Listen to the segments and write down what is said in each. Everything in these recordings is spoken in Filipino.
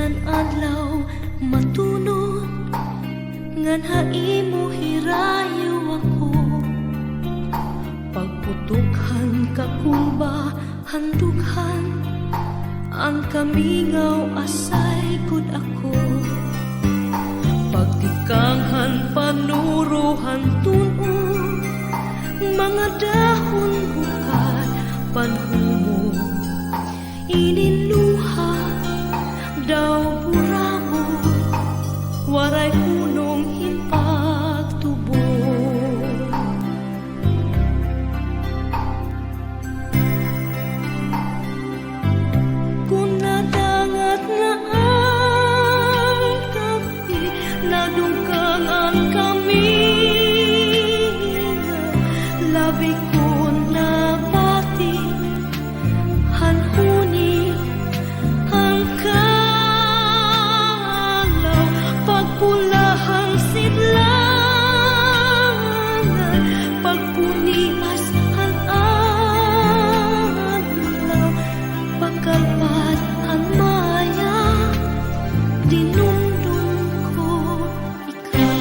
kan adlaw matunod ngan haimo hirayo ako. Pagputukhan ka kumba handughan ang kamingaw asay gud ako. Pagtikanghan panuruhan tunog mga dahon bukal panhumo iniluha daw burabot waray punong himpagtubo. Kung nadangat na ang kapi nadungkang ang kaminga labi ko na pati hanhuni ang kalaw pagpulahang sidlangan pagpunias ang adlaw pagkalpat ang maya dinumdum ko ikaw.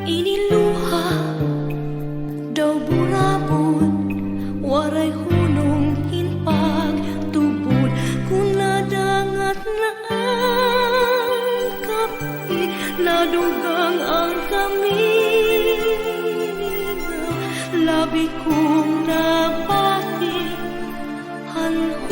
Iniluha daw burabot waray hunong hinpagtubod kung nadangat na ang kapi nadugang ang kamingaw labi kong napati hanhuni